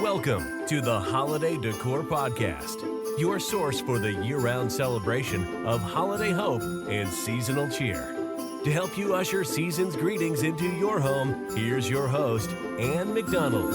Welcome to the Holiday Decor Podcast, your source for the year-round celebration of holiday hope and seasonal cheer. To help you usher season's greetings into your home, here's your host, Ann McDonald.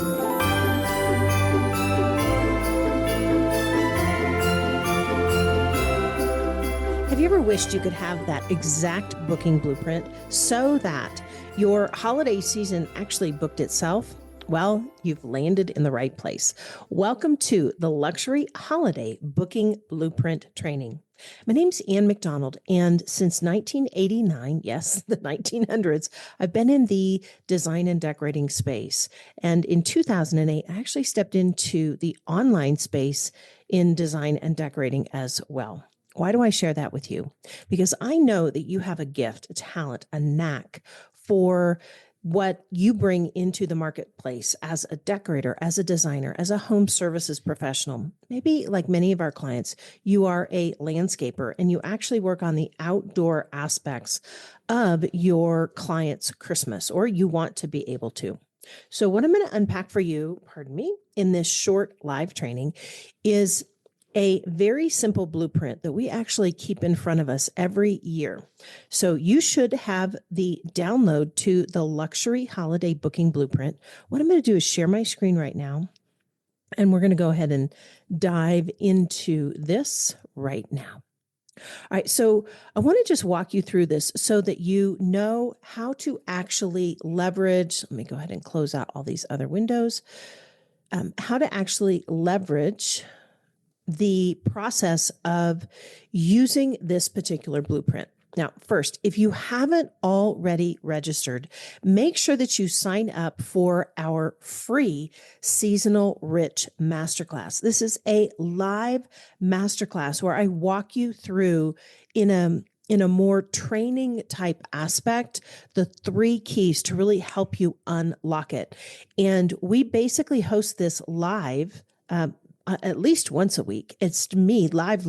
Have you ever wished you could have that exact booking blueprint so that your holiday season actually booked itself? Well, you've landed in the right place. Welcome to the Luxury Holiday Booking Blueprint Training. My name's Ann McDonald, and since 1989, yes, the 1900s, I've been in the design and decorating space. And in 2008, I actually stepped into the online space in design and decorating as well. Why do I share that with you? Because I know that you have a gift, a talent, a knack for what you bring into the marketplace as a decorator, as a designer, as a home services professional. Maybe like many of our clients, you are a landscaper and you actually work on the outdoor aspects of your client's Christmas, or you want to be able to. So what I'm going to unpack for you, in this short live training is a very simple blueprint that we actually keep in front of us every year. So you should have the download to the Luxury Holiday Booking Blueprint. What I'm going to do is share my screen right now, and we're going to go ahead and dive into this right now. All right, so I want to just walk you through this so that you know how to actually leverage. Let me go ahead and close out all these other windows. How to actually leverage the process of using this particular blueprint. Now, first, if you haven't already registered, make sure that you sign up for our free Seasonal Rich Masterclass. This is a live masterclass where I walk you through in a more training type aspect, the 3 keys to really help you unlock it. And we basically host this live, at least once a week. It's me live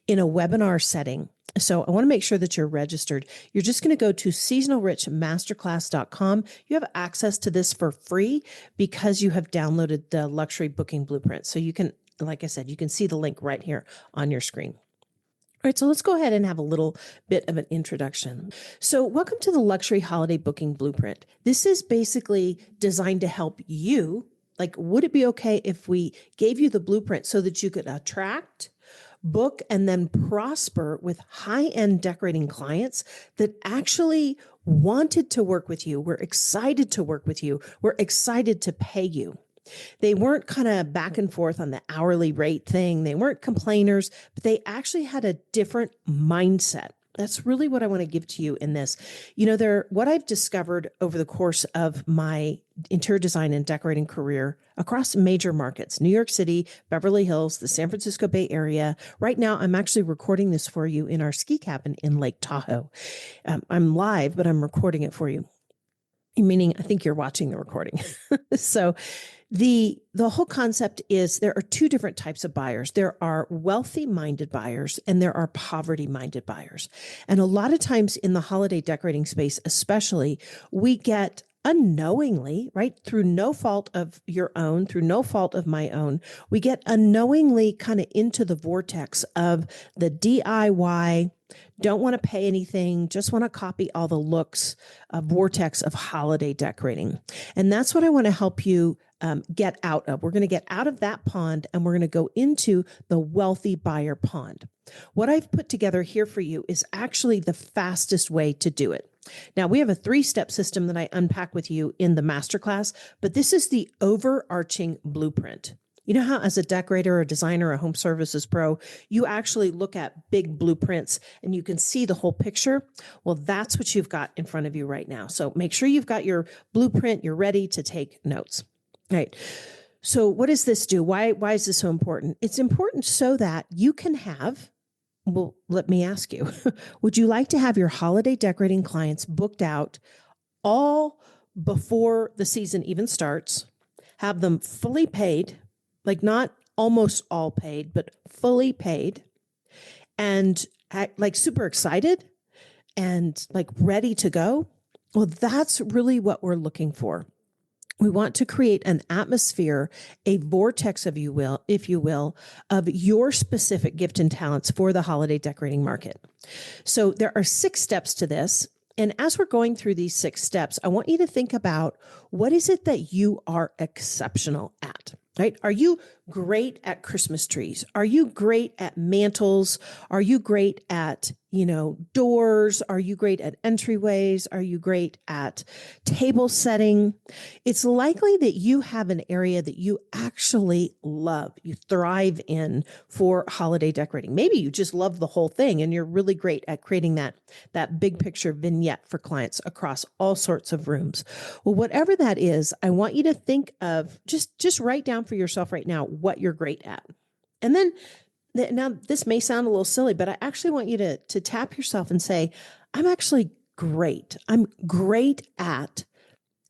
in a webinar setting. So I want to make sure that you're registered. You're just going to go to seasonalrichmasterclass.com. You have access to this for free because you have downloaded the Luxury Booking Blueprint. So you can, like I said, you can see the link right here on your screen. All right, so let's go ahead and have a little bit of an introduction. So welcome to the Luxury Holiday Booking Blueprint. This is basically designed to help you. Like, would it be okay if we gave you the blueprint so that you could attract, book, and then prosper with high-end decorating clients that actually wanted to work with you, were excited to work with you, were excited to pay you? They weren't kind of back and forth on the hourly rate thing. They weren't complainers, but they actually had a different mindset. That's really what I want to give to you in this. You know, what I've discovered over the course of my interior design and decorating career across major markets, New York City, Beverly Hills, the San Francisco Bay Area. Right now, I'm actually recording this for you in our ski cabin in Lake Tahoe. I'm live, but I'm recording it for you. Meaning, I think you're watching the recording. So the whole concept is there are 2 different types of buyers. There are wealthy-minded buyers and there are poverty-minded buyers. And a lot of times in the holiday decorating space, especially, we get unknowingly, right, through no fault of your own, through no fault of my own, we get unknowingly kind of into the vortex of the DIY, don't want to pay anything, just want to copy all the looks, vortex of holiday decorating. And that's what I want to help you get out of. We're going to get out of that pond and we're going to go into the wealthy buyer pond. What I've put together here for you is actually the fastest way to do it. Now, we have a 3-step system that I unpack with you in the masterclass, but this is the overarching blueprint. You know how as a decorator, a designer, a home services pro, you actually look at big blueprints and you can see the whole picture? Well, that's what you've got in front of you right now. So make sure you've got your blueprint, you're ready to take notes. All right. So what does this do? Why is this so important? It's important so that you can have, well, let me ask you, would you like to have your holiday decorating clients booked out all before the season even starts, have them fully paid, like not almost all paid, but fully paid, and like super excited and like ready to go? Well, that's really what we're looking for. We want to create an atmosphere, a vortex, of you will, if you will, of your specific gift and talents for the holiday decorating market. So there are 6 steps to this. And as we're going through these 6 steps, I want you to think about, what is it that you are exceptional at? Right? Are you great at Christmas trees? Are you great at mantles? Are you great at, doors? Are you great at entryways? Are you great at table setting? It's likely that you have an area that you actually love, you thrive in for holiday decorating. Maybe you just love the whole thing and you're really great at creating that big picture vignette for clients across all sorts of rooms. Well, whatever that is, I want you to think of, just write down for yourself right now what you're great at. And then, now this may sound a little silly, but I actually want you to tap yourself and say, I'm actually great. I'm great at,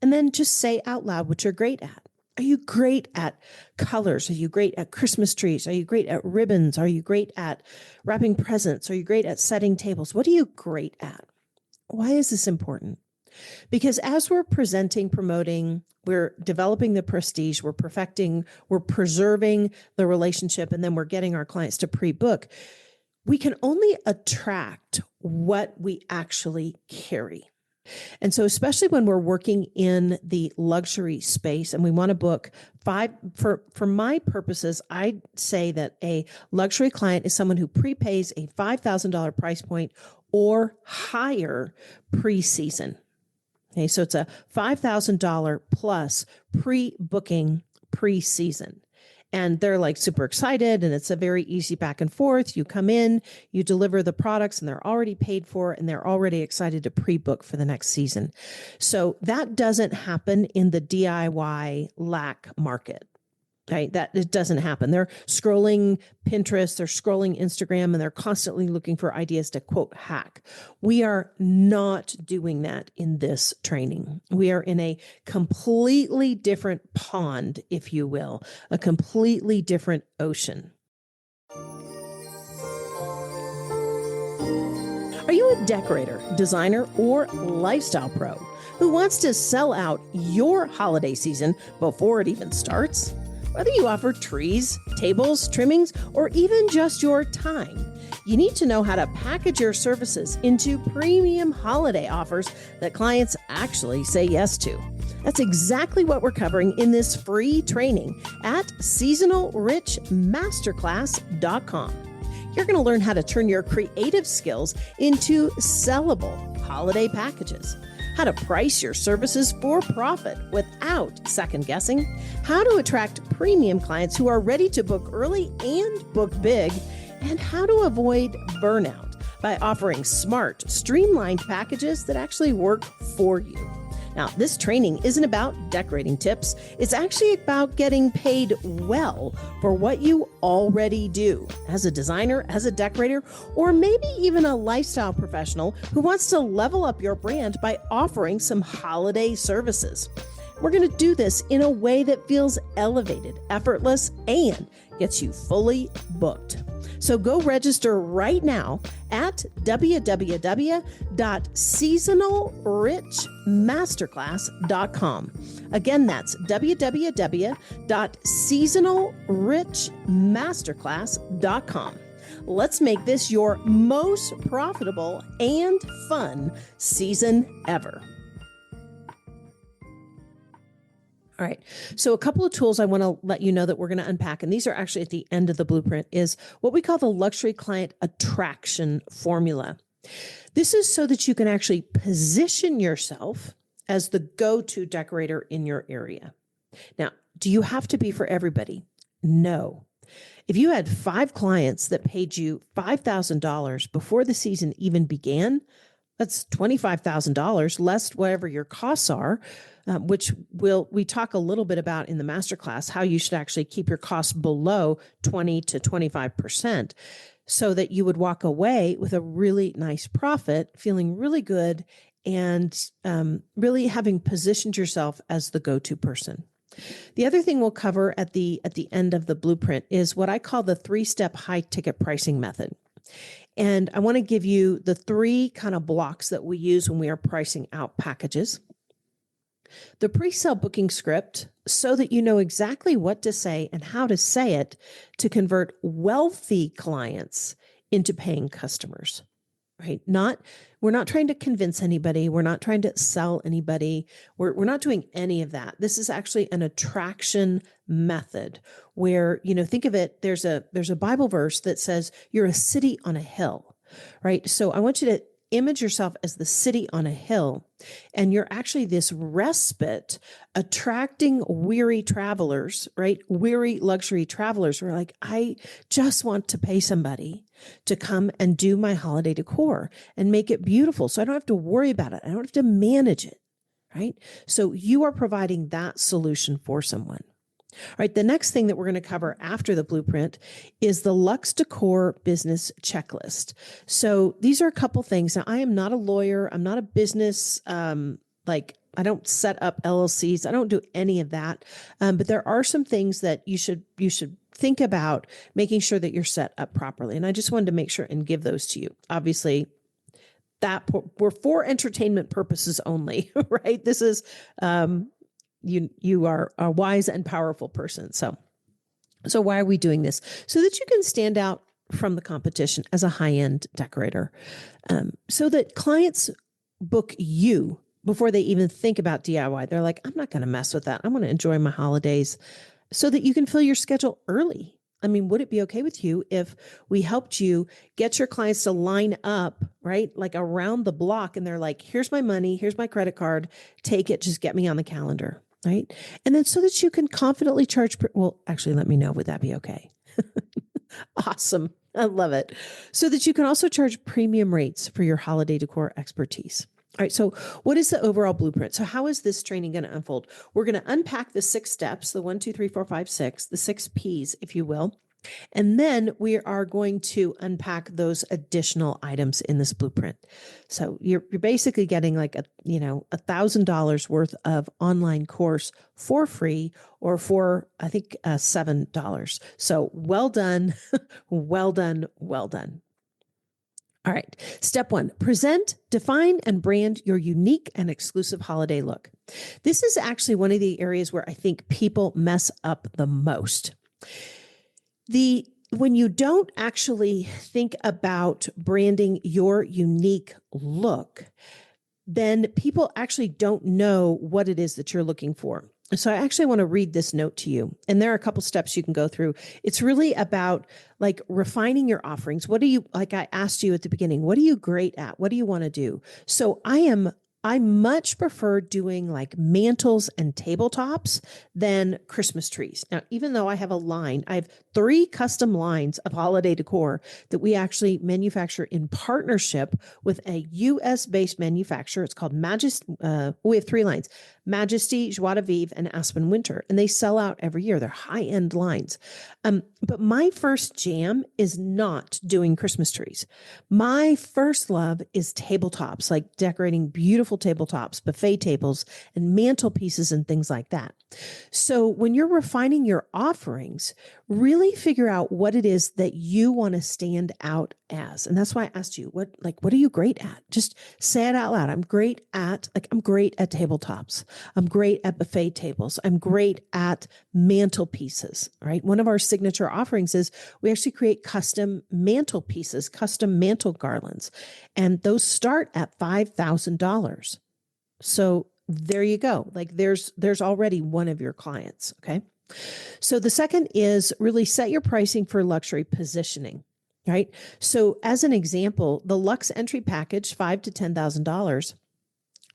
and then just say out loud what you're great at. Are you great at colors? Are you great at Christmas trees? Are you great at ribbons? Are you great at wrapping presents? Are you great at setting tables? What are you great at? Why is this important? Because as we're presenting, promoting, we're developing the prestige, we're perfecting, we're preserving the relationship, and then we're getting our clients to pre-book, we can only attract what we actually carry. And so, especially when we're working in the luxury space and we want to book for my purposes, I'd say that a luxury client is someone who prepays a $5,000 price point or higher pre-season. Okay, so it's a $5,000 plus pre-booking pre-season. And they're like super excited, and it's a very easy back and forth. You come in, you deliver the products, and they're already paid for, and they're already excited to pre-book for the next season. So that doesn't happen in the DIY lack market. Right? That it doesn't happen. They're scrolling Pinterest, they're scrolling Instagram, and they're constantly looking for ideas to quote hack. We are not doing that in this training. We are in a completely different pond, if you will, a completely different ocean. Are you a decorator, designer, or lifestyle pro who wants to sell out your holiday season before it even starts? Whether you offer trees, tables, trimmings, or even just your time, you need to know how to package your services into premium holiday offers that clients actually say yes to. That's exactly what we're covering in this free training at seasonalrichmasterclass.com. You're going to learn how to turn your creative skills into sellable holiday packages, how to price your services for profit without second guessing, how to attract premium clients who are ready to book early and book big, and how to avoid burnout by offering smart, streamlined packages that actually work for you. Now, this training isn't about decorating tips. It's actually about getting paid well for what you already do as a designer, as a decorator, or maybe even a lifestyle professional who wants to level up your brand by offering some holiday services. We're going to do this in a way that feels elevated, effortless, and gets you fully booked. So go register right now at www.seasonalrichmasterclass.com. Again, that's www.seasonalrichmasterclass.com. Let's make this your most profitable and fun season ever. All right. So a couple of tools I want to let you know that we're going to unpack, and these are actually at the end of the blueprint, is what we call the luxury client attraction formula. This is so that you can actually position yourself as the go-to decorator in your area. Now, do you have to be for everybody? No. If you had 5 clients that paid you $5,000 before the season even began, that's $25,000 less whatever your costs are, which we talk a little bit about in the masterclass, how you should actually keep your costs below 20 to 25% so that you would walk away with a really nice profit, feeling really good, and really having positioned yourself as the go-to person. The other thing we'll cover at the end of the blueprint is what I call the 3-step high ticket pricing method. And I want to give you the 3 kind of blocks that we use when we are pricing out packages. the pre-sale booking script so that you know exactly what to say and how to say it to convert wealthy clients into paying customers, right? We're not trying to convince anybody. We're not trying to sell anybody. We're not doing any of that. This is actually an attraction method where, think of it, there's a Bible verse that says you're a city on a hill, right? So I want you to image yourself as the city on a hill, and you're actually this respite attracting weary travelers, right? Weary luxury travelers who are like, I just want to pay somebody to come and do my holiday decor and make it beautiful. So I don't have to worry about it. I don't have to manage it, right? So you are providing that solution for someone. All right, the next thing that we're going to cover after the blueprint is the Luxe Decor business checklist. So these are a couple things. Now, I am not a lawyer. I'm not a business, I don't set up LLCs. I don't do any of that. But there are some things that you should think about making sure that you're set up properly. And I just wanted to make sure and give those to you. Obviously, that we're for entertainment purposes only, right? This is, you are a wise and powerful person. So why are we doing this? So that you can stand out from the competition as a high-end decorator, so that clients book you before they even think about DIY. They're like, I'm not going to mess with that. I want to enjoy my holidays, so that you can fill your schedule early. I mean, would it be okay with you if we helped you get your clients to line up, right? Like around the block, and they're like, here's my money, here's my credit card, take it, just get me on the calendar. Right. And then so that you can confidently charge. Well, actually, let me know. Would that be okay? Awesome. I love it. So that you can also charge premium rates for your holiday decor expertise. All right. So what is the overall blueprint? So how is this training going to unfold? We're going to unpack the 6 steps, the 1, 2, 3, 4, 5, 6, the 6 Ps, if you will. And then we are going to unpack those additional items in this blueprint. So you're basically getting like $1,000 worth of online course for free, or for, I think, $7. So well done, well done, well done. All right. Step 1, present, define, and brand your unique and exclusive holiday look. This is actually one of the areas where I think people mess up the most. When you don't actually think about branding your unique look, then people actually don't know what it is that you're looking for. So I actually want to read this note to you. And there are a couple steps you can go through. It's really about like refining your offerings. What do you, like I asked you at the beginning, what are you great at? What do you want to do? So I much prefer doing like mantles and tabletops than Christmas trees. Now, even though I have I have 3 custom lines of holiday decor that we actually manufacture in partnership with a US-based manufacturer. It's called Majesty. We have 3 lines: Majesty, Joie de Vivre, and Aspen Winter. And they sell out every year. They're high-end lines. But my first jam is not doing Christmas trees. My first love is tabletops, like decorating beautiful tabletops, buffet tables, and mantelpieces and things like that. So when you're refining your offerings, really figure out what it is that you want to stand out as. And that's why I asked you, what are you great at? Just say it out loud. I'm great at tabletops. I'm great at buffet tables. I'm great at mantelpieces, right? One of our signature offerings is we actually create custom mantelpieces, custom mantle garlands, and those start at $5,000. So there you go. Like there's already one of your clients. Okay. So the second is really set your pricing for luxury positioning, right? So as an example, the luxe entry package, $5,000 to $10,000.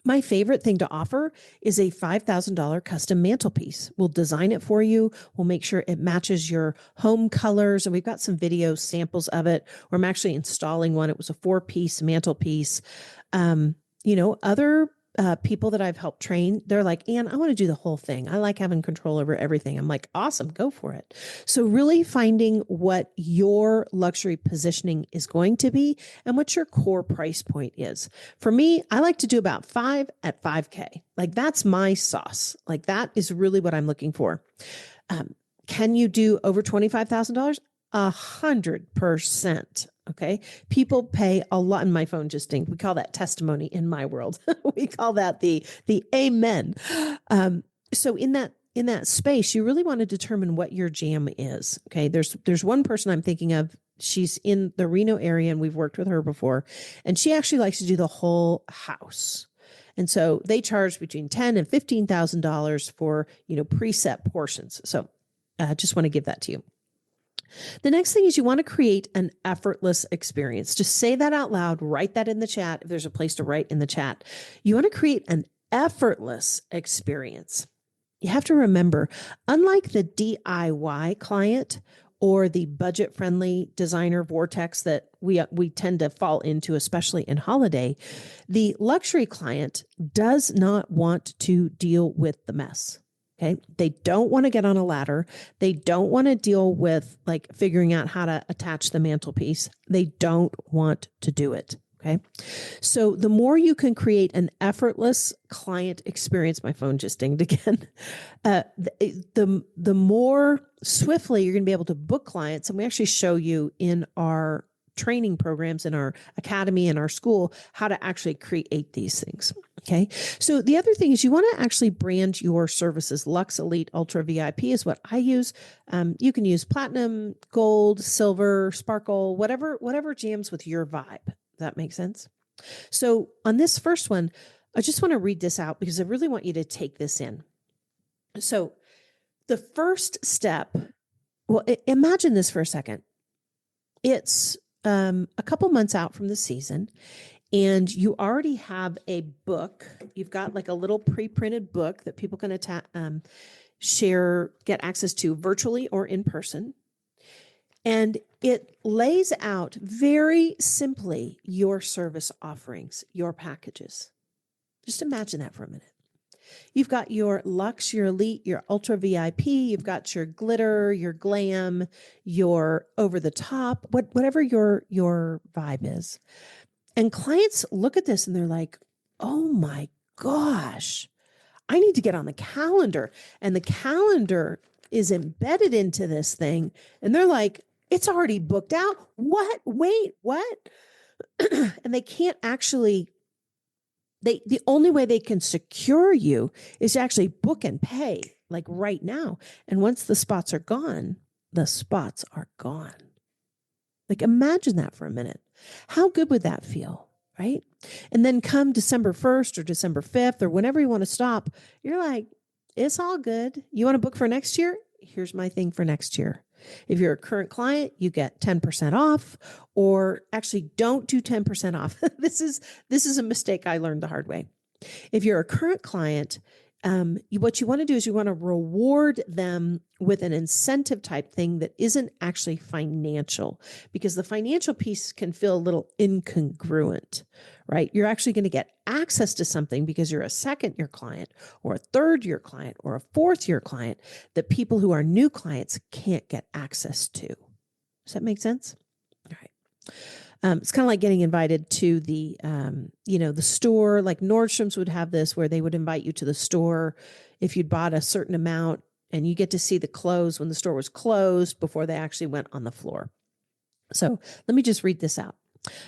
My favorite thing to offer is a $5,000 custom mantelpiece. We'll design it for you. We'll make sure it matches your home colors. And we've got some video samples of it where I'm actually installing one. It was a 4-piece mantelpiece. Other people that I've helped train, they're like, Ann, I want to do the whole thing. I like having control over everything. I'm like, awesome, go for it. So really finding what your luxury positioning is going to be and what your core price point is. For me, I like to do about 5 at $5K. Like that's my sauce. Like that is really what I'm looking for. Can you do over $25,000? 100%. Okay. People pay a lot, and my phone just dinged. We call that testimony in my world. We call that the amen. So in that space, you really want to determine what your jam is. Okay. There's one person I'm thinking of. She's in the Reno area and we've worked with her before, and she actually likes to do the whole house. And so they charge between $10,000 and $15,000 for, preset portions. So I just want to give that to you. The next thing is you want to create an effortless experience. Just say that out loud, write that in the chat. If there's a place to write in the chat, you want to create an effortless experience. You have to remember, unlike the DIY client or the budget-friendly designer vortex that we tend to fall into, especially in holiday, the luxury client does not want to deal with the mess. Okay. They don't want to get on a ladder. They don't want to deal with like figuring out how to attach the mantelpiece. They don't want to do it. Okay. So the more you can create an effortless client experience, my phone just dinged again, the more swiftly you're going to be able to book clients. And we actually show you in our training programs in our academy and our school how to actually create these things. Okay. So the other thing is you want to actually brand your services. Luxe, Elite, Ultra, VIP is what I use. You can use platinum, gold, silver, sparkle, whatever jams with your vibe. Does that make sense? So on this first one, I just want to read this out because I really want you to take this in. So the first step, well, imagine this for a second. It's a couple months out from the season, and you already have a book. You've got like a little pre-printed book that people can get access to virtually or in person. And it lays out very simply your service offerings, your packages. Just imagine that for a minute. You've got your luxe, your elite, your ultra VIP. You've got your glitter, your glam, your over the top, whatever your vibe is. And clients look at this and they're like, oh my gosh, I need to get on the calendar. And the calendar is embedded into this thing. And they're like, it's already booked out. What? Wait, what? And they can't actually, the only way they can secure you is to actually book and pay like right now. And once the spots are gone, the spots are gone. Like imagine that for a minute. How good would that feel? Right? And then come December 1st or December 5th or whenever you want to stop, you're like, it's all good. You want to book for next year? Here's my thing for next year. If you're a current client, you get 10% off, or actually don't do 10% off. This is a mistake I learned the hard way. If you're a current client, what you want to do is you want to reward them with an incentive type thing that isn't actually financial, because the financial piece can feel a little incongruent, right? You're actually going to get access to something because you're a second-year client or a third-year client or a fourth-year client that people who are new clients can't get access to. Does that make sense? All right. It's kind of like getting invited to the store. Like Nordstrom's would have this where they would invite you to the store if you'd bought a certain amount, and you get to see the clothes when the store was closed before they actually went on the floor. So let me just read this out.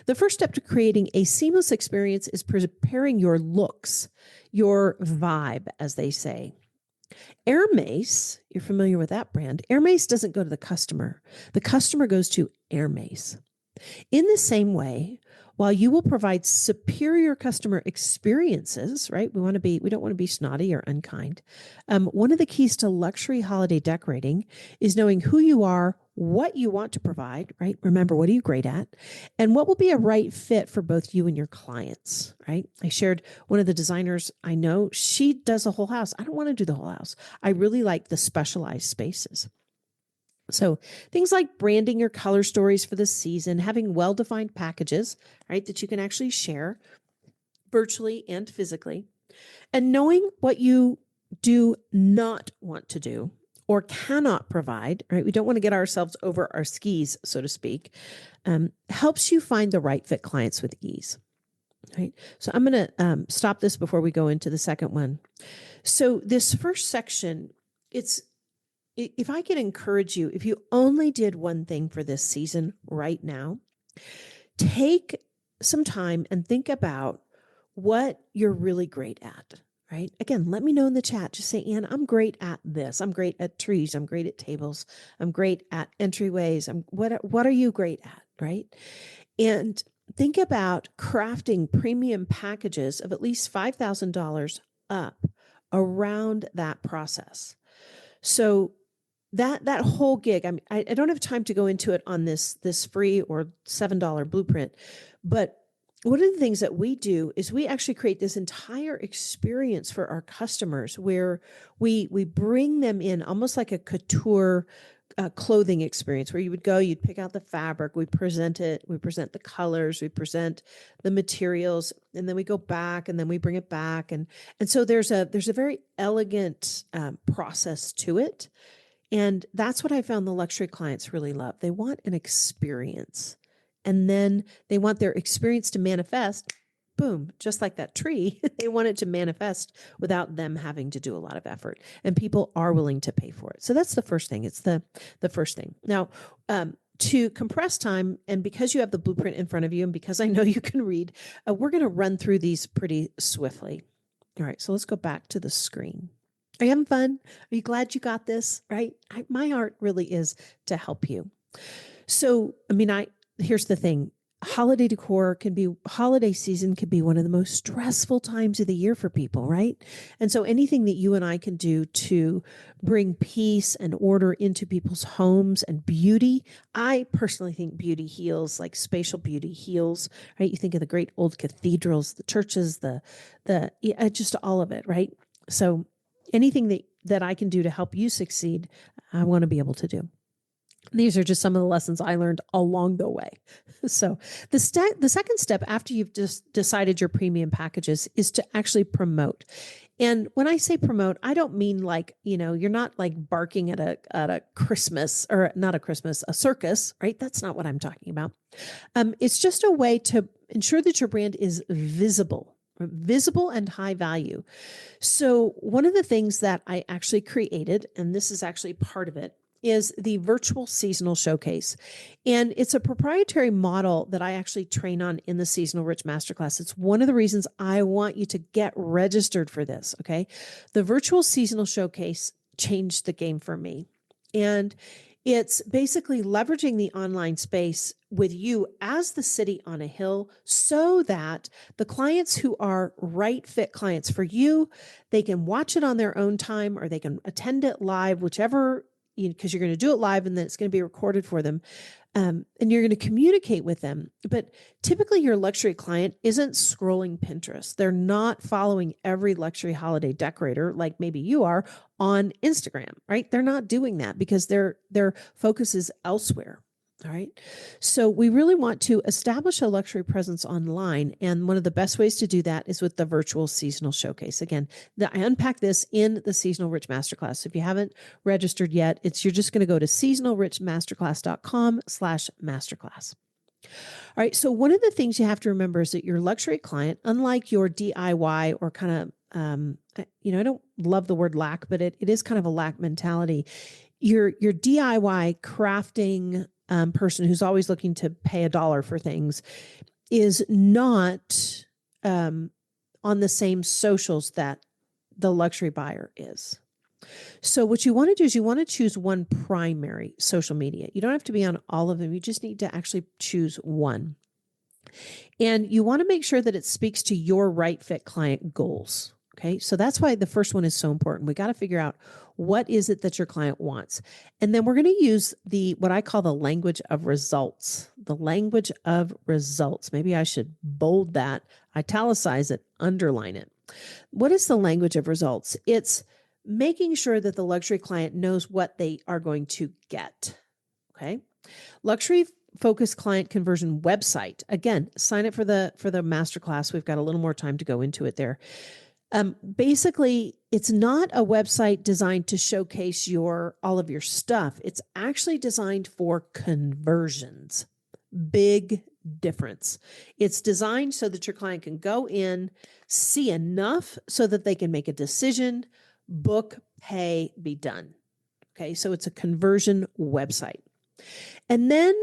The first step to creating a seamless experience is preparing your looks, your vibe, as they say. Hermes, you're familiar with that brand. Hermes doesn't go to the customer. The customer goes to Hermes. In the same way, while you will provide superior customer experiences, right? We don't want to be snotty or unkind. One of the keys to luxury holiday decorating is knowing who you are, what you want to provide, right? Remember, what are you great at? And what will be a right fit for both you and your clients, right? I shared one of the designers I know, she does a whole house. I don't want to do the whole house. I really like the specialized spaces. So things like branding your color stories for the season, having well-defined packages, right, that you can actually share virtually and physically, and knowing what you do not want to do or cannot provide, right? We don't want to get ourselves over our skis, so to speak, helps you find the right fit clients with ease, right? So I'm going to stop this before we go into the second one. So this first section, it's if I could encourage you, if you only did one thing for this season right now, take some time and think about what you're really great at, right? Again, let me know in the chat. Just say, Ann, I'm great at this. I'm great at trees. I'm great at tables. I'm great at entryways. What are you great at, right? And think about crafting premium packages of at least $5,000 up around that process. So that whole gig, I don't have time to go into it on this free or $7 blueprint, but one of the things that we do is we actually create this entire experience for our customers where we bring them in almost like a couture clothing experience where you would go, you'd pick out the fabric, we present it, we present the colors, we present the materials, and then we go back and then we bring it back. And so there's a very elegant process to it. And that's what I found the luxury clients really love. They want an experience. And then they want their experience to manifest, boom, just like that tree. They want it to manifest without them having to do a lot of effort. And people are willing to pay for it. So that's the first thing. It's the first thing. Now, to compress time, and because you have the blueprint in front of you, and because I know you can read, we're going to run through these pretty swiftly. All right, so let's go back to the screen. Are you having fun? Are you glad you got this? Right? My heart really is to help you. So, here's the thing. Holiday season can be one of the most stressful times of the year for people, right? And so anything that you and I can do to bring peace and order into people's homes and beauty, I personally think beauty heals, like spatial beauty heals, right? You think of the great old cathedrals, the churches, just all of it, right? So anything that I can do to help you succeed, I want to be able to do. These are just some of the lessons I learned along the way. So the second step after you've just decided your premium packages is to actually promote. And when I say promote, I don't mean like, you're not like barking at a Christmas, or not a Christmas, a circus, right? That's not what I'm talking about. It's just a way to ensure that your brand is visible and high value. So one of the things that I actually created, and this is actually part of it, is the virtual seasonal showcase. And it's a proprietary model that I actually train on in the Seasonal Rich Masterclass. It's one of the reasons I want you to get registered for this, okay? The virtual seasonal showcase changed the game for me. And it's basically leveraging the online space with you as the city on a hill so that the clients who are right fit clients for you, they can watch it on their own time or they can attend it live, whichever, because you're going to do it live and then it's going to be recorded for them. And you're going to communicate with them. But typically your luxury client isn't scrolling Pinterest. They're not following every luxury holiday decorator like maybe you are on Instagram, right? They're not doing that because their focus is elsewhere. All right. So we really want to establish a luxury presence online. And one of the best ways to do that is with the virtual seasonal showcase. Again, I unpack this in the Seasonal Rich Masterclass. So if you haven't registered yet, you're just going to go to seasonalrichmasterclass.com/masterclass. All right. So one of the things you have to remember is that your luxury client, unlike your DIY or kind of, I don't love the word lack, but it is kind of a lack mentality. Your DIY crafting person who's always looking to pay $1 for things is not on the same socials that the luxury buyer is. So what you want to do is you want to choose one primary social media. You don't have to be on all of them. You just need to actually choose one. And you want to make sure that it speaks to your right fit client goals. Okay. So that's why the first one is so important. We got to figure out what is it that your client wants. And then we're going to use what I call the language of results, the language of results. Maybe I should bold that, italicize it, underline it. What is the language of results? It's making sure that the luxury client knows what they are going to get. Okay. Luxury focused client conversion website. Again, sign up for the masterclass. We've got a little more time to go into it there. Basically, it's not a website designed to showcase all of your stuff. It's actually designed for conversions. Big difference. It's designed so that your client can go in, see enough so that they can make a decision, book, pay, be done. Okay, so it's a conversion website. And then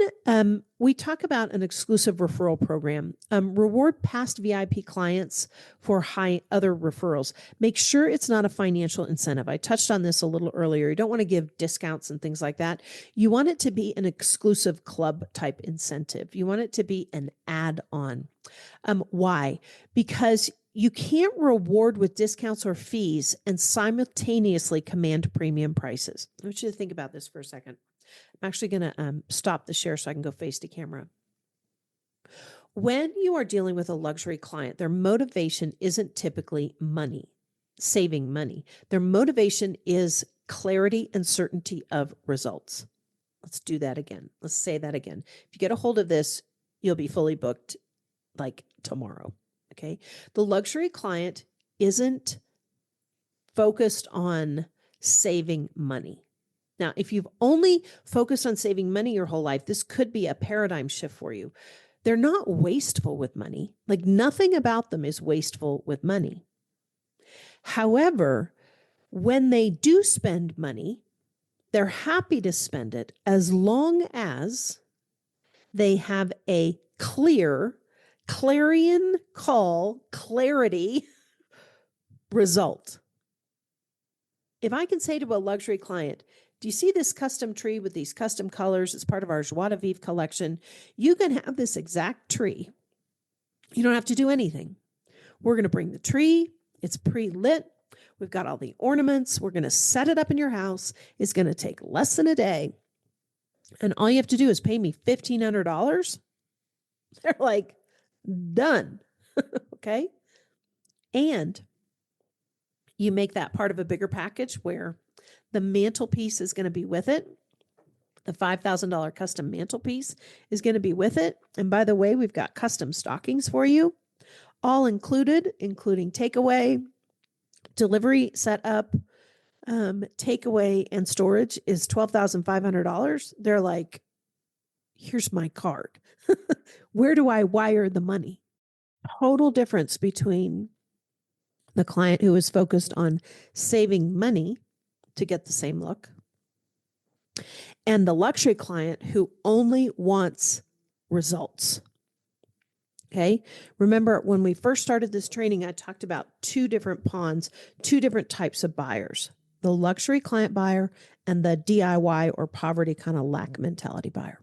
we talk about an exclusive referral program. Reward past VIP clients for high other referrals. Make sure it's not a financial incentive. I touched on this a little earlier. You don't want to give discounts and things like that. You want it to be an exclusive club type incentive. You want it to be an add-on. Why? Because you can't reward with discounts or fees and simultaneously command premium prices. I want you to think about this for a second. I'm actually going to stop the share so I can go face to camera. When you are dealing with a luxury client, their motivation isn't typically money, saving money. Their motivation is clarity and certainty of results. Let's do that again. Let's say that again. If you get a hold of this, you'll be fully booked like tomorrow. Okay. The luxury client isn't focused on saving money. Now, if you've only focused on saving money your whole life, this could be a paradigm shift for you. They're not wasteful with money. Like nothing about them is wasteful with money. However, when they do spend money, they're happy to spend it as long as they have a clear, clarion call, clarity result. If I can say to a luxury client, do you see this custom tree with these custom colors? It's part of our Joie de Vivre collection. You can have this exact tree. You don't have to do anything. We're going to bring the tree. It's pre-lit. We've got all the ornaments. We're going to set it up in your house. It's going to take less than a day. And all you have to do is pay me $1,500. They're like, done. Okay. And you make that part of a bigger package where the mantelpiece is going to be with it. The $5,000 custom mantelpiece is going to be with it. And by the way, we've got custom stockings for you, all included, including takeaway, delivery setup, takeaway, and storage is $12,500. They're like, here's my card. Where do I wire the money? Total difference between the client who is focused on saving money to get the same look and the luxury client who only wants results. Okay. Remember when we first started this training, I talked about two different pawns, two different types of buyers, the luxury client buyer and the DIY or poverty kind of lack mentality buyer.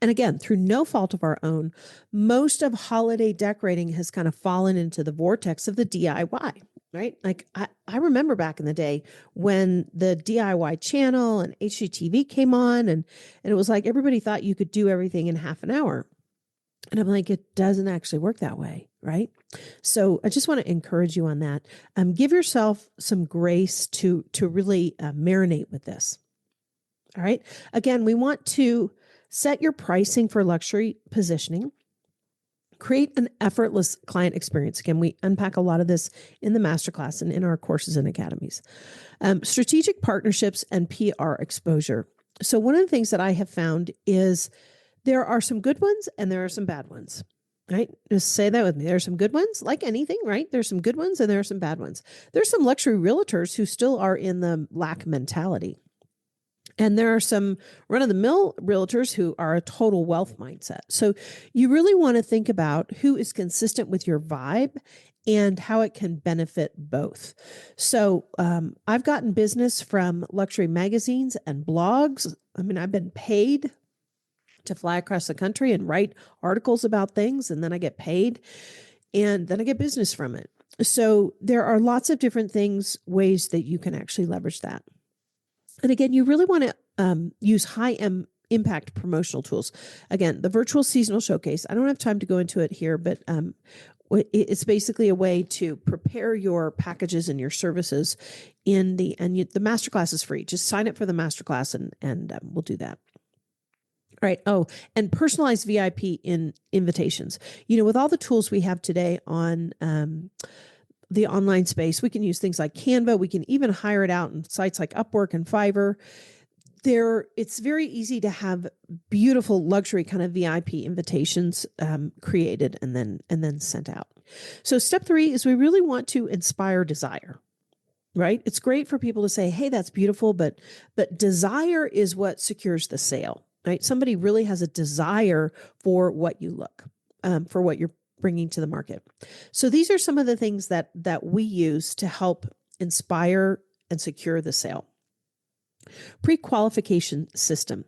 And again, through no fault of our own, most of holiday decorating has kind of fallen into the vortex of the DIY, right? Like I remember back in the day when the DIY channel and HGTV came on and it was like everybody thought you could do everything in half an hour. And I'm like, it doesn't actually work that way, right? So I just want to encourage you on that. Give yourself some grace to really marinate with this. All right. Again, we want to set your pricing for luxury positioning. Create an effortless client experience. Again, we unpack a lot of this in the masterclass and in our courses and academies. Strategic partnerships and PR exposure. So one of the things that I have found is there are some good ones and there are some bad ones, right? Just say that with me. There are some good ones, like anything, right? There's some good ones and there are some bad ones. There's some luxury realtors who still are in the lack mentality. And there are some run-of-the-mill realtors who are a total wealth mindset. So you really want to think about who is consistent with your vibe and how it can benefit both. So I've gotten business from luxury magazines and blogs. I mean, I've been paid to fly across the country and write articles about things, and then I get paid, and then I get business from it. So there are lots of different ways that you can actually leverage that. And again, you really want to use high impact promotional tools. Again, the virtual seasonal showcase, I don't have time to go into it here, but it's basically a way to prepare your packages and your services the masterclass is free. Just sign up for the masterclass and we'll do that. All right. Oh, and personalized VIP invitations. With all the tools we have today on the online space, we can use things like Canva. We can even hire it out in sites like Upwork and Fiverr. It's very easy to have beautiful luxury kind of VIP invitations created and then sent out. So step 3 is we really want to inspire desire. right? It's great for people to say, hey, that's beautiful, but desire is what secures the sale, right? Somebody really has a desire for what you look, for what you're bringing to the market. So these are some of the things that we use to help inspire and secure the sale. Pre-qualification system,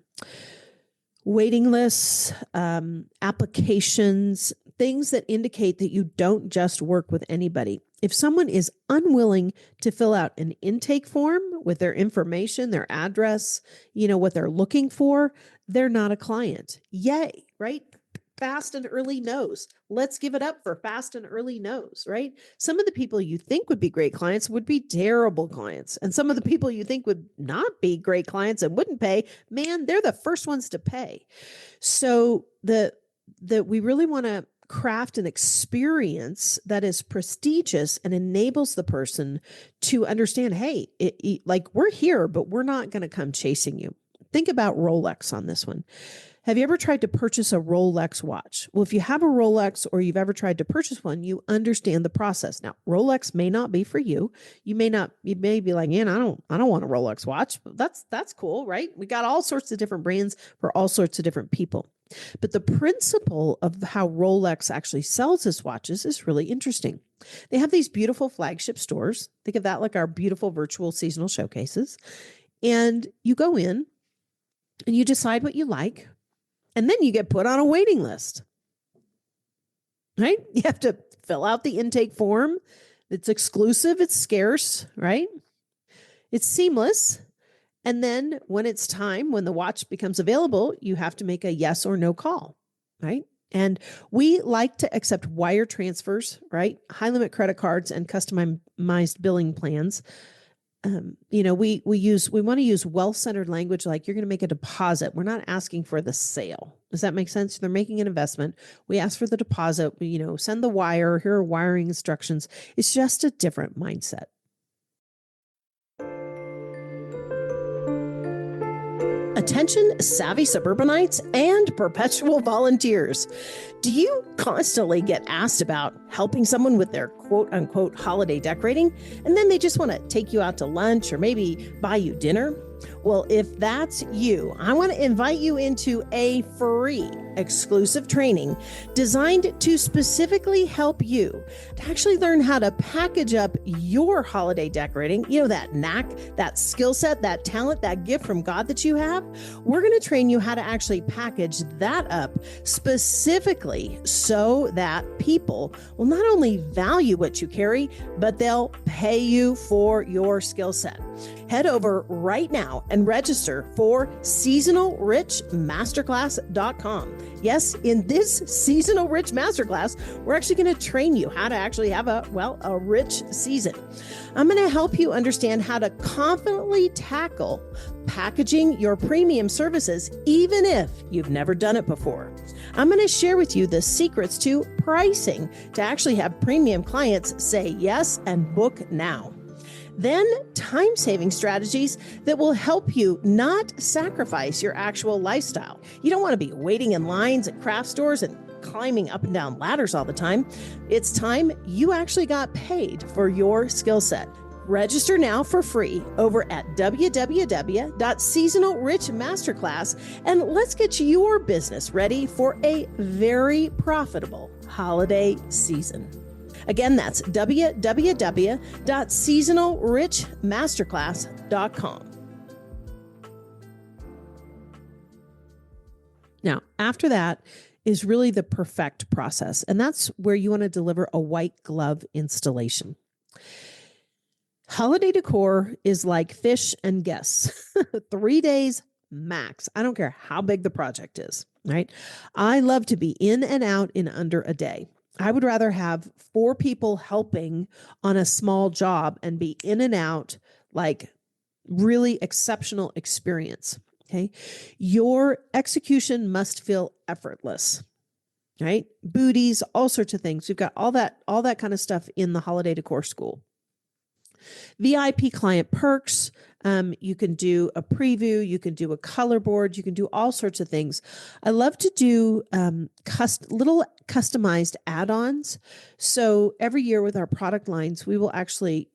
waiting lists, applications, things that indicate that you don't just work with anybody. If someone is unwilling to fill out an intake form with their information, their address, what they're looking for, they're not a client. Yay, right? Fast and early no's. Let's give it up for fast and early no's, right? Some of the people you think would be great clients would be terrible clients. And some of the people you think would not be great clients and wouldn't pay, man, they're the first ones to pay. So we really want to craft an experience that is prestigious and enables the person to understand, hey, like we're here, but we're not going to come chasing you. Think about Rolex on this one. Have you ever tried to purchase a Rolex watch? Well, if you have a Rolex or you've ever tried to purchase one, you understand the process. Now, Rolex may not be for you. You may be like, I don't want a Rolex watch. That's cool, right? We got all sorts of different brands for all sorts of different people. But the principle of how Rolex actually sells its watches is really interesting. They have these beautiful flagship stores. Think of that like our beautiful virtual seasonal showcases. And you go in and you decide what you like. And then you get put on a waiting list, right? You have to fill out the intake form. It's exclusive. It's scarce, right? It's seamless. And then when it's time, when the watch becomes available, you have to make a yes or no call, right? And we like to accept wire transfers, right? High limit credit cards and customized billing plans. We want to use well-centered language, like you're going to make a deposit. We're not asking for the sale. Does that make sense? They're making an investment. We ask for the deposit, send the wire, here are wiring instructions. It's just a different mindset. Attention, savvy suburbanites and perpetual volunteers. Do you constantly get asked about helping someone with their quote unquote holiday decorating, and then they just want to take you out to lunch or maybe buy you dinner? Well, if that's you, I want to invite you into a free exclusive training designed to specifically help you to actually learn how to package up your holiday decorating. That knack, that skill set, that talent, that gift from God that you have. We're going to train you how to actually package that up specifically so that people will not only value what you carry, but they'll pay you for your skill set. Head over right now and register for seasonalrichmasterclass.com. Yes, in this Seasonal Rich Masterclass, we're actually going to train you how to actually have a rich season. I'm going to help you understand how to confidently tackle packaging your premium services, even if you've never done it before. I'm going to share with you the secrets to pricing to actually have premium clients say yes and book now. Then time-saving strategies that will help you not sacrifice your actual lifestyle. You don't want to be waiting in lines at craft stores and climbing up and down ladders all the time. It's time you actually got paid for your skill set. Register now for free over at www.seasonalrichmasterclass, and let's get your business ready for a very profitable holiday season. Again, that's www.seasonalrichmasterclass.com. Now, after that is really the perfect process, and that's where you want to deliver a white glove installation. Holiday decor is like fish and guests, 3 days max. I don't care how big the project is, right? I love to be in and out in under a day. I would rather have 4 people helping on a small job and be in and out, like really exceptional experience. Okay. Your execution must feel effortless, right? Booties, all sorts of things. We've got all that kind of stuff in the holiday decor school. VIP client perks. You can do a preview, you can do a color board, you can do all sorts of things. I love to do little customized add-ons. So every year with our product lines, we will actually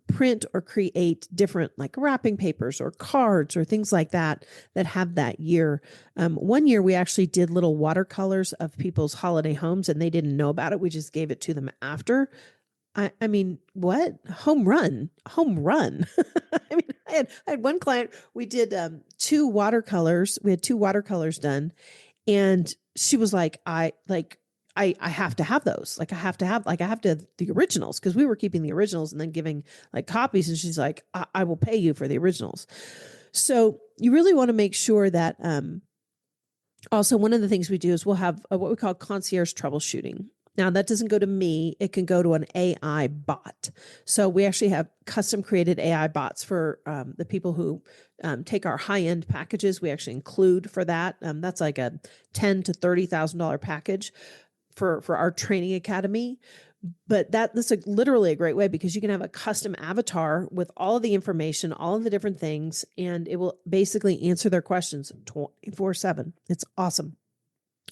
print or create different like wrapping papers or cards or things like that that have that year. One year we actually did little watercolors of people's holiday homes and they didn't know about it. We just gave it to them after. I mean, what? Home run. I mean, I had one client, we did two watercolors. We had two watercolors done. And she was like, I have to have those. Like I have to have the originals because we were keeping the originals and then giving like copies. And she's like, I will pay you for the originals. So you really want to make sure that also one of the things we do is we'll have what we call concierge troubleshooting. Now, that doesn't go to me. It can go to an AI bot. So we actually have custom created AI bots for the people who take our high-end packages. We actually include for that. That's like a $10,000 to $30,000 package for our training academy. But that's literally a great way because you can have a custom avatar with all of the information, all of the different things, and it will basically answer their questions 24/7. It's awesome.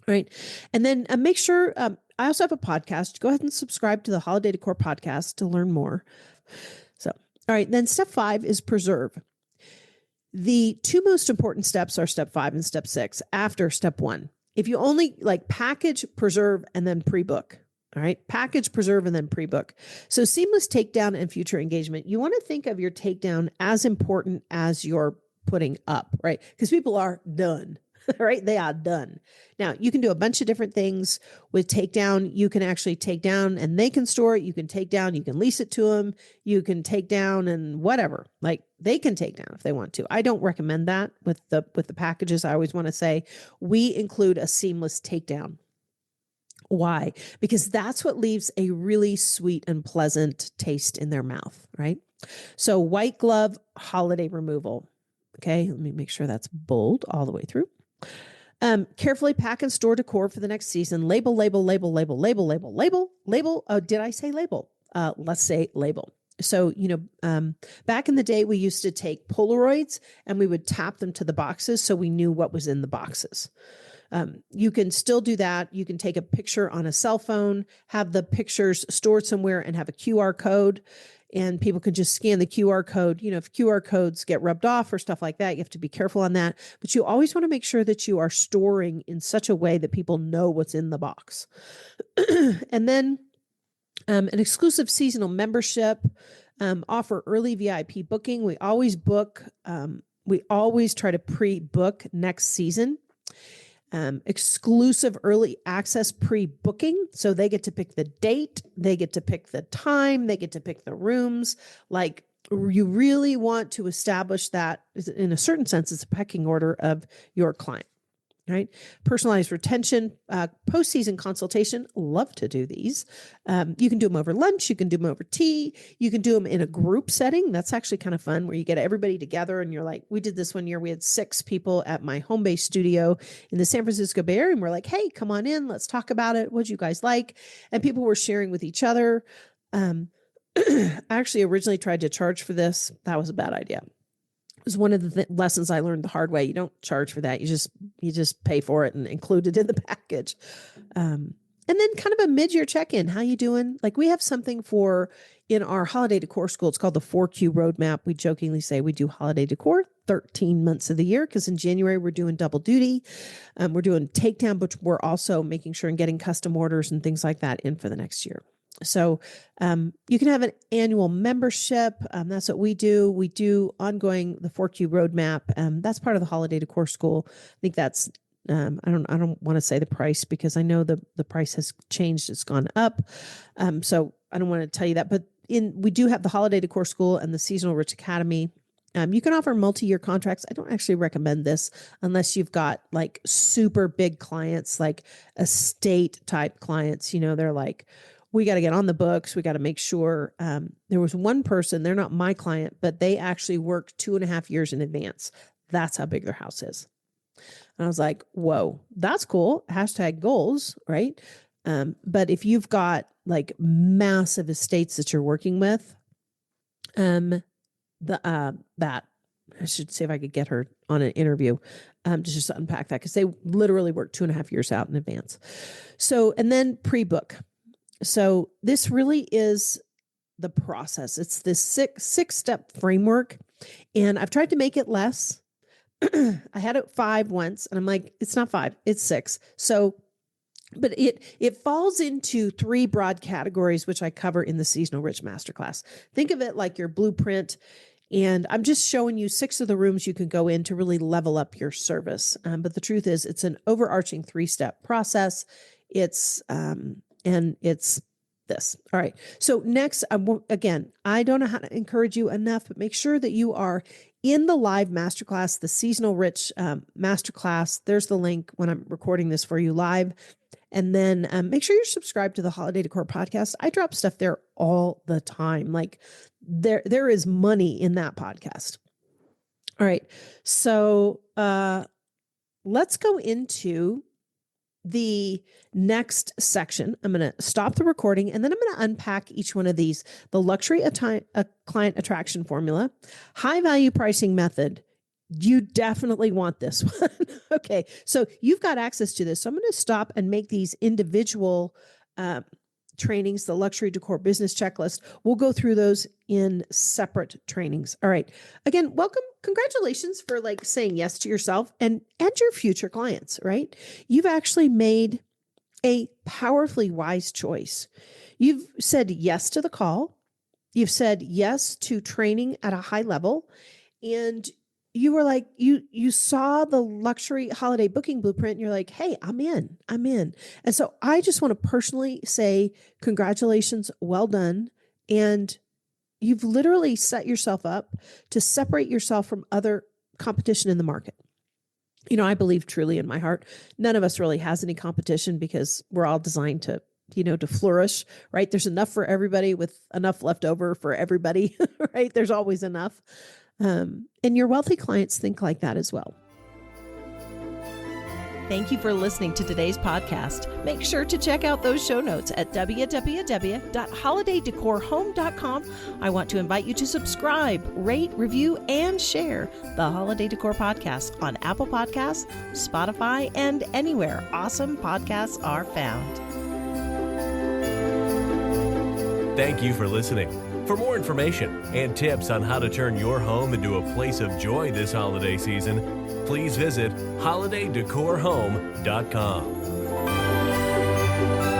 Right. And then make sure I also have a podcast. Go ahead and subscribe to the Holiday Decor podcast to learn more. So, all right. Then step 5 is preserve. The two most important steps are step 5 and step 6 after step 1. If you only like package, preserve, and then pre-book. All right. Package, preserve, and then pre-book. So seamless takedown and future engagement. You want to think of your takedown as important as your putting up, right? Because people are done. Right? They are done. Now, you can do a bunch of different things with takedown. You can actually take down and they can store it. You can take down, you can lease it to them. You can take down and whatever. Like they can take down if they want to. I don't recommend that with the packages. I always want to say we include a seamless takedown. Why? Because that's what leaves a really sweet and pleasant taste in their mouth, right? So white glove holiday removal. Okay, let me make sure that's bold all the way through. Carefully pack and store decor for the next season. Label. Oh, did I say label? Let's say label. So, back in the day, we used to take Polaroids and we would tap them to the boxes so we knew what was in the boxes. You can still do that. You can take a picture on a cell phone, have the pictures stored somewhere and have a QR code. And people can just scan the QR code. If QR codes get rubbed off or stuff like that, you have to be careful on that. But you always want to make sure that you are storing in such a way that people know what's in the box. And then an exclusive seasonal membership, offer early VIP booking. We always book. We always try to pre-book next season. Exclusive early access pre-booking. So they get to pick the date, they get to pick the time, they get to pick the rooms. Like you really want to establish that in a certain sense, it's a pecking order of your client. Right? Personalized retention, post-season consultation. Love to do these. You can do them over lunch. You can do them over tea. You can do them in a group setting. That's actually kind of fun where you get everybody together and you're like, we did this one year. We had 6 people at my home-based studio in the San Francisco Bay Area. And we're like, hey, come on in. Let's talk about it. What'd you guys like? And people were sharing with each other. I actually originally tried to charge for this. That was a bad idea. Was one of the lessons I learned the hard way. You don't charge for that. You just pay for it and include it in the package. And then kind of a mid-year check-in. How you doing? Like we have something in our holiday decor school. It's called the 4Q roadmap. We jokingly say we do holiday decor 13 months of the year because in January we're doing double duty. We're doing takedown, but we're also making sure and getting custom orders and things like that in for the next year. So you can have an annual membership. That's what we do. We do ongoing the 4Q roadmap. That's part of the holiday decor school. I think that's I don't want to say the price because I know the price has changed. It's gone up. So I don't want to tell you that. But we do have the holiday decor school and the seasonal rich academy. You can offer multi-year contracts. I don't actually recommend this unless you've got like super big clients, like estate type clients. They're like, we got to get on the books. We got to make sure. There was one person, they're not my client, but they actually worked 2.5 years in advance. That's how big their house is. And I was like, whoa, that's cool. Hashtag goals, right? But if you've got like massive estates that you're working with, That I should see if I could get her on an interview to just unpack that, because they literally work 2.5 years out in advance. So, and then pre-book. So this really is the process. It's this six-step framework, and I've tried to make it less. I had it 5 once, and I'm like, it's not 5, it's 6. So, but it falls into 3 broad categories, which I cover in the Seasonal Rich Masterclass. Think of it like your blueprint, and I'm just showing you 6 of the rooms you can go in to really level up your service. But the truth is, it's an overarching 3-step process. It's this. All right. So next, again, I don't know how to encourage you enough, but make sure that you are in the live masterclass, the Seasonal Rich masterclass. There's the link when I'm recording this for you live. And then make sure you're subscribed to the Holiday Decor podcast. I drop stuff there all the time. Like there is money in that podcast. All right. So let's go into the next section. I'm going to stop the recording, and then I'm going to unpack each one of these. The luxury client attraction formula, high value pricing method. You definitely want this one. Okay. So you've got access to this. So I'm going to stop and make these individual trainings, the luxury decor business checklist. We'll go through those in separate trainings. All right. Again, welcome. Congratulations for saying yes to yourself and your future clients, right? You've actually made a powerfully wise choice. You've said yes to the call. You've said yes to training at a high level. And you were like, you saw the luxury holiday booking blueprint and you're like, hey, I'm in. And so I just want to personally say, congratulations, well done. And you've literally set yourself up to separate yourself from other competition in the market. You know, I believe truly in my heart, none of us really has any competition, because we're all designed to flourish, right? There's enough for everybody with enough left over for everybody, right? There's always enough. And your wealthy clients think like that as well. Thank you for listening to today's podcast. Make sure to check out those show notes at www.holidaydecorhome.com. I want to invite you to subscribe, rate, review, and share the Holiday Decor Podcast on Apple Podcasts, Spotify, and anywhere awesome podcasts are found. Thank you for listening. For more information and tips on how to turn your home into a place of joy this holiday season, please visit holidaydecorhome.com.